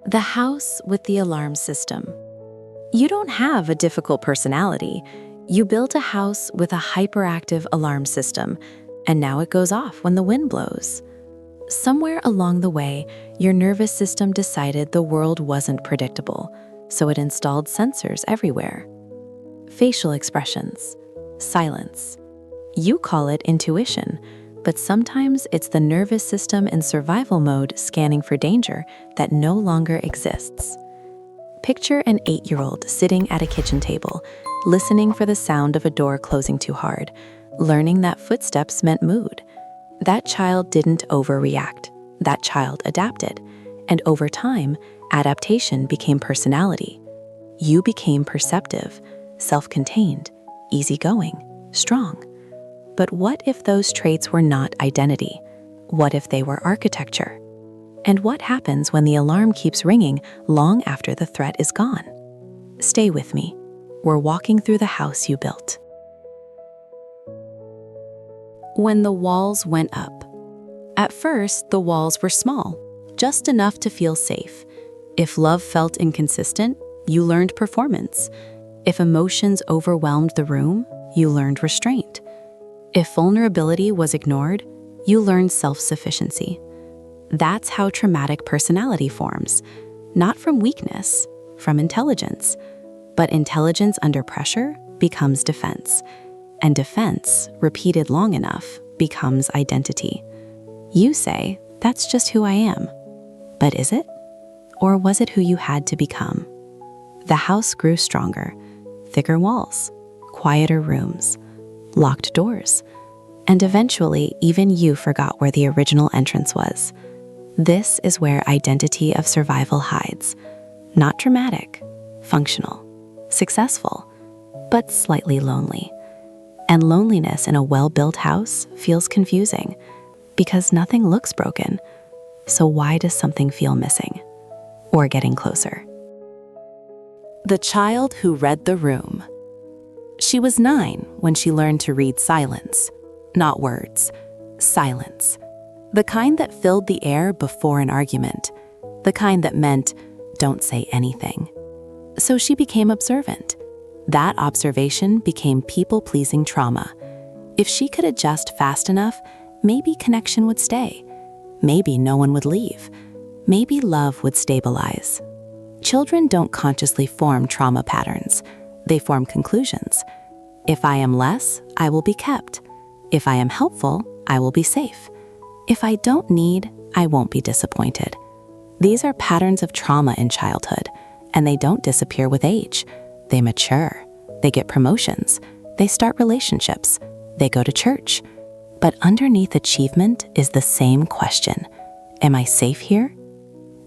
The house with the alarm system. You don't have a difficult personality. You built a house with a hyperactive alarm system, and now it goes off when the wind blows. Somewhere along the way, your nervous system decided the world wasn't predictable, so it installed sensors everywhere. Facial expressions, silence. You call it intuition, but sometimes it's the nervous system in survival mode scanning for danger that no longer exists. Picture an 8-year-old sitting at a kitchen table, listening for the sound of a door closing too hard, learning that footsteps meant mood. That child didn't overreact. That child adapted. And over time, adaptation became personality. You became perceptive, self-contained, easygoing, strong. But what if those traits were not identity? What if they were architecture? And what happens when the alarm keeps ringing long after the threat is gone? Stay with me. We're walking through the house you built. When the walls went up. At first, the walls were small, just enough to feel safe. If love felt inconsistent, you learned performance. If emotions overwhelmed the room, you learned restraint. If vulnerability was ignored, you learned self-sufficiency. That's how traumatic personality forms, not from weakness, from intelligence. But intelligence under pressure becomes defense, and defense, repeated long enough, becomes identity. You say, that's just who I am. But is it? Or was it who you had to become? The house grew stronger, thicker walls, quieter rooms, locked doors, and eventually even you forgot where the original entrance was. This is where identity of survival hides. Not dramatic, functional, successful, but slightly lonely. And loneliness in a well-built house feels confusing because nothing looks broken. So why does something feel missing or getting closer? The child who read the room. She was 9 when she learned to read silence, not words, silence. The kind that filled the air before an argument, the kind that meant, don't say anything. So she became observant. That observation became people-pleasing trauma. If she could adjust fast enough, maybe connection would stay. Maybe no one would leave. Maybe love would stabilize. Children don't consciously form trauma patterns. They form conclusions. If I am less, I will be kept. If I am helpful, I will be safe. If I don't need, I won't be disappointed. These are patterns of trauma in childhood, and they don't disappear with age. They mature. They get promotions. They start relationships. They go to church. But underneath achievement is the same question. Am I safe here?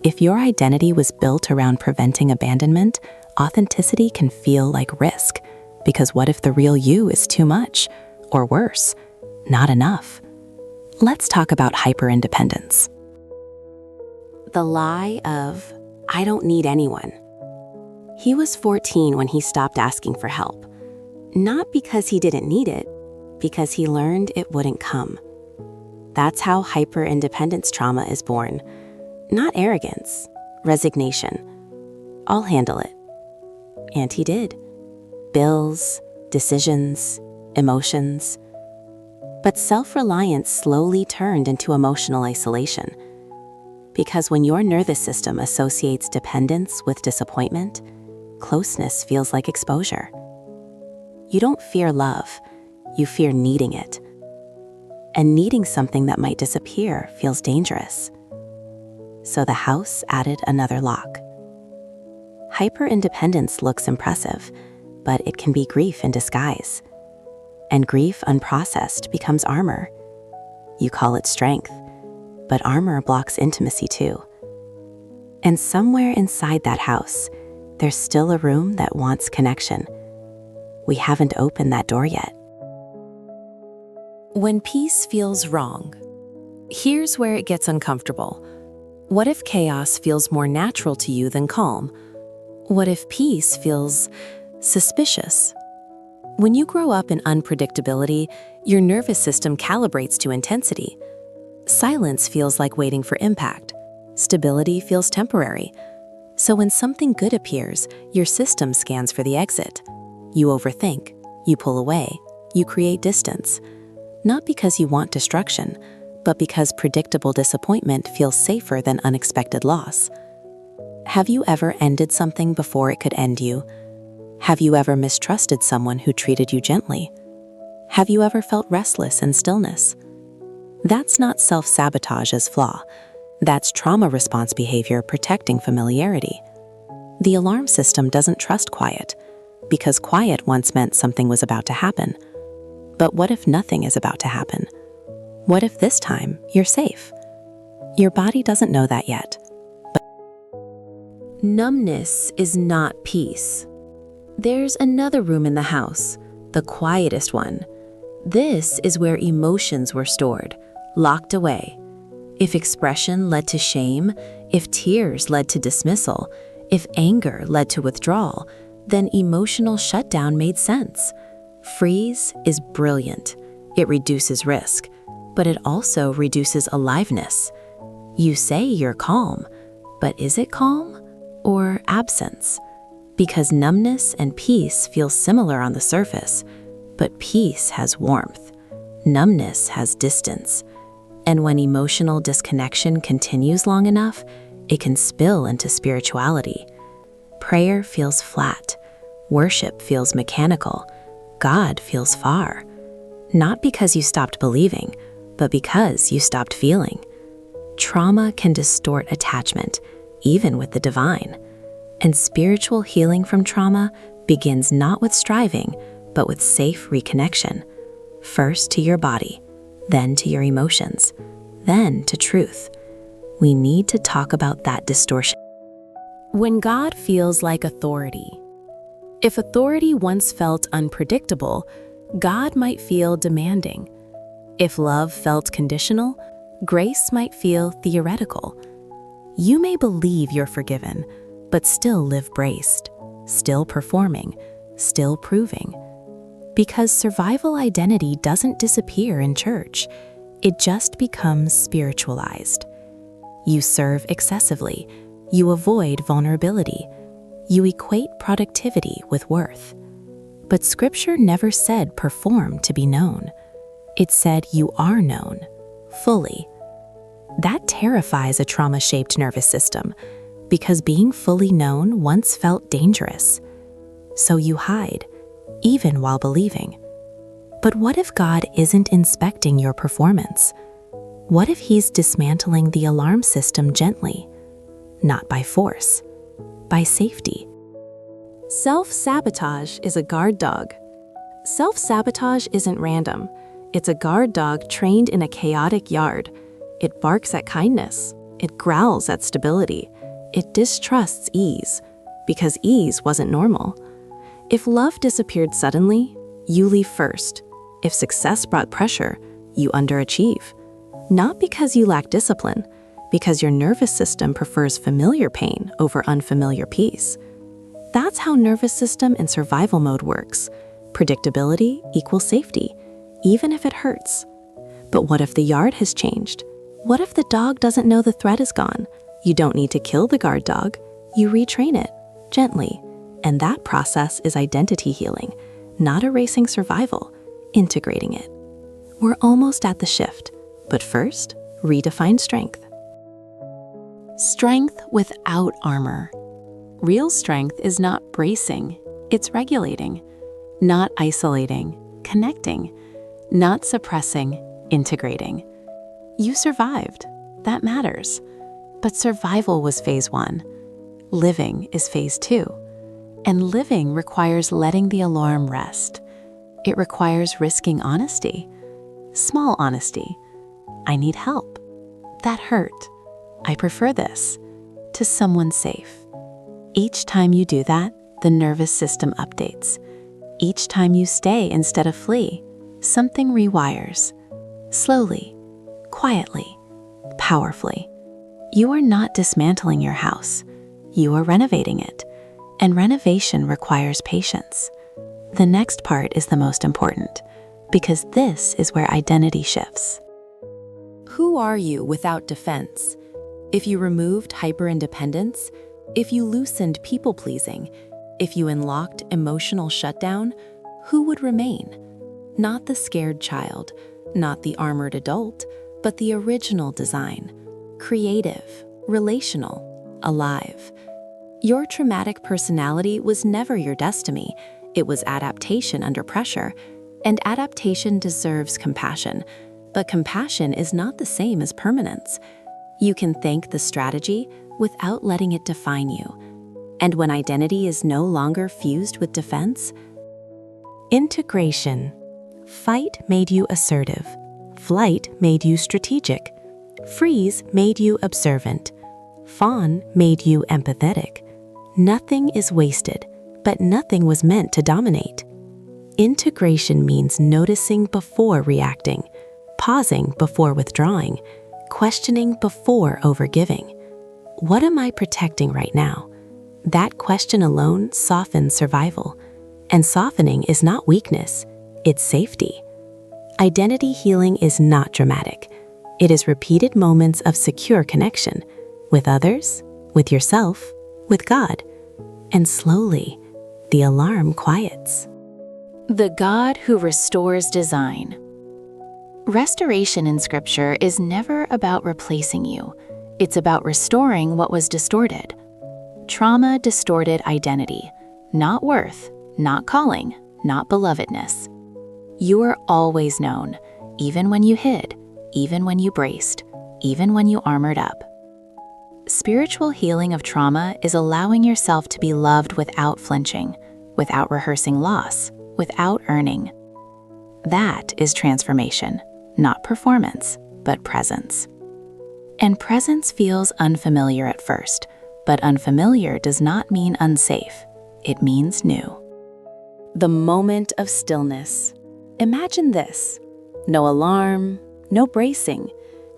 If your identity was built around preventing abandonment, authenticity can feel like risk. Because what if the real you is too much? Or worse, not enough? Let's talk about hyperindependence. The lie of, I don't need anyone. He was 14 when he stopped asking for help. Not because he didn't need it, because he learned it wouldn't come. That's how hyperindependence trauma is born. Not arrogance, resignation. I'll handle it. And he did. Bills, decisions, emotions. But self-reliance slowly turned into emotional isolation. Because when your nervous system associates dependence with disappointment, closeness feels like exposure. You don't fear love, you fear needing it. And needing something that might disappear feels dangerous. So the house added another lock. Hyperindependence looks impressive, but it can be grief in disguise. And grief unprocessed becomes armor. You call it strength, but armor blocks intimacy too. And somewhere inside that house, there's still a room that wants connection. We haven't opened that door yet. When peace feels wrong, here's where it gets uncomfortable. What if chaos feels more natural to you than calm? What if peace feels suspicious? When you grow up in unpredictability, your nervous system calibrates to intensity. Silence feels like waiting for impact. Stability feels temporary. So when something good appears, your system scans for the exit. You overthink, you pull away, you create distance. Not because you want destruction, but because predictable disappointment feels safer than unexpected loss. Have you ever ended something before it could end you? Have you ever mistrusted someone who treated you gently? Have you ever felt restless in stillness? That's not self-sabotage as flaw. That's trauma response behavior protecting familiarity. The alarm system doesn't trust quiet, because quiet once meant something was about to happen. But what if nothing is about to happen? What if this time you're safe? Your body doesn't know that yet. But numbness is not peace. There's another room in the house, the quietest one. This is where emotions were stored, locked away. If expression led to shame, if tears led to dismissal, if anger led to withdrawal, then emotional shutdown made sense. Freeze is brilliant. It reduces risk, but it also reduces aliveness. You say you're calm, but is it calm or absence? Because numbness and peace feel similar on the surface, but peace has warmth. Numbness has distance. And when emotional disconnection continues long enough, it can spill into spirituality. Prayer feels flat. Worship feels mechanical. God feels far. Not because you stopped believing, but because you stopped feeling. Trauma can distort attachment, even with the divine. And spiritual healing from trauma begins not with striving, but with safe reconnection. First to your body, then to your emotions, then to truth. We need to talk about that distortion. When God feels like authority. If authority once felt unpredictable, God might feel demanding. If love felt conditional, grace might feel theoretical. You may believe you're forgiven, but still live braced, still performing, still proving. Because survival identity doesn't disappear in church, it just becomes spiritualized. You serve excessively, you avoid vulnerability, you equate productivity with worth. But Scripture never said perform to be known. It said you are known, fully. That terrifies a trauma-shaped nervous system, because being fully known once felt dangerous. So you hide, even while believing. But what if God isn't inspecting your performance? What if He's dismantling the alarm system gently? Not by force, by safety. Self-sabotage is a guard dog. Self-sabotage isn't random. It's a guard dog trained in a chaotic yard. It barks at kindness. It growls at stability. It distrusts ease, because ease wasn't normal. If love disappeared suddenly, you leave first. If success brought pressure, you underachieve. Not because you lack discipline, because your nervous system prefers familiar pain over unfamiliar peace. That's how nervous system in survival mode works. Predictability equals safety, even if it hurts. But what if the yard has changed? What if the dog doesn't know the threat is gone? You don't need to kill the guard dog. You retrain it, gently. And that process is identity healing, not erasing survival, integrating it. We're almost at the shift, but first, redefine strength. Strength without armor. Real strength is not bracing, it's regulating. Not isolating, connecting. Not suppressing, integrating. You survived. That matters. But survival was phase 1. Living is phase 2. And living requires letting the alarm rest. It requires risking honesty. Small honesty. I need help. That hurt. I prefer this. To someone safe. Each time you do that, the nervous system updates. Each time you stay instead of flee, something rewires. Slowly, quietly, powerfully. You are not dismantling your house. You are renovating it. And renovation requires patience. The next part is the most important, because this is where identity shifts. Who are you without defense? If you removed hyperindependence, If you loosened people-pleasing, if you unlocked emotional shutdown, who would remain? Not the scared child, not the armored adult, but the original design. Creative, relational, alive. Your traumatic personality was never your destiny. It was adaptation under pressure, and adaptation deserves compassion. But compassion is not the same as permanence. You can thank the strategy without letting it define you. And when identity is no longer fused with defense, integration. Fight made you assertive. Flight made you strategic. Freeze made you observant. Fawn made you empathetic. Nothing is wasted, but nothing was meant to dominate. Integration means noticing before reacting, pausing before withdrawing, questioning before overgiving. What am I protecting right now? That question alone softens survival. And softening is not weakness, it's safety. Identity healing is not dramatic. It is repeated moments of secure connection with others, with yourself, with God. And slowly, the alarm quiets. The God who restores design. Restoration in Scripture is never about replacing you. It's about restoring what was distorted. Trauma distorted identity, not worth, not calling, not belovedness. You were always known, even when you hid, even when you braced, even when you armored up. Spiritual healing of trauma is allowing yourself to be loved without flinching, without rehearsing loss, without earning. That is transformation, not performance, but presence. And presence feels unfamiliar at first, but unfamiliar does not mean unsafe. It means new. The moment of stillness. Imagine this. No alarm, no bracing,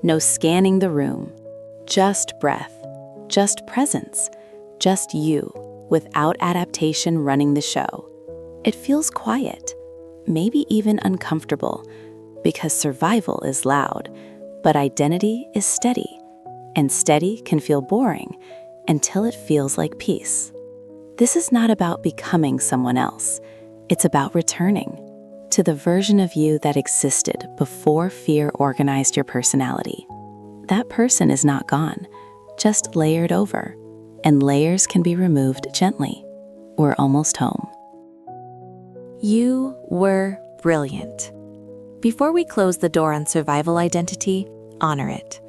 no scanning the room. Just breath, just presence, just you, without adaptation running the show. It feels quiet, maybe even uncomfortable, because survival is loud, but identity is steady, and steady can feel boring until it feels like peace. This is not about becoming someone else. It's about returning to the version of you that existed before fear organized your personality. That person is not gone, just layered over, and layers can be removed gently. We're almost home. You were brilliant. Before we close the door on survival identity, honor it.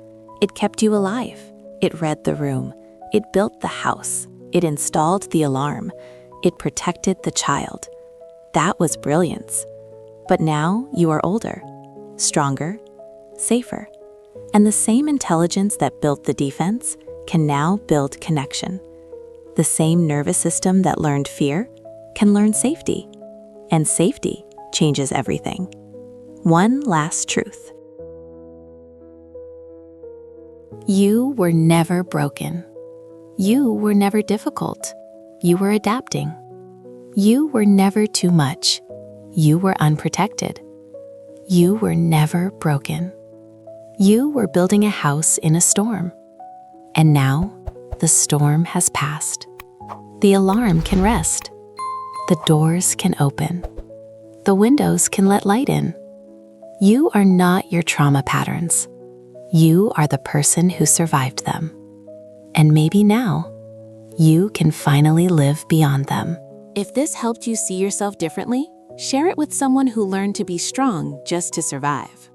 It kept you alive. It read the room. It built the house. It installed the alarm. It protected the child. That was brilliance. But now you are older, stronger, safer. And the same intelligence that built the defense can now build connection. The same nervous system that learned fear can learn safety. And safety changes everything. One last truth. You were never broken. You were never difficult. You were adapting. You were never too much. You were unprotected. You were never broken. You were building a house in a storm. And now, the storm has passed. The alarm can rest. The doors can open. The windows can let light in. You are not your trauma patterns. You are the person who survived them. And maybe now, you can finally live beyond them. If this helped you see yourself differently, share it with someone who learned to be strong just to survive.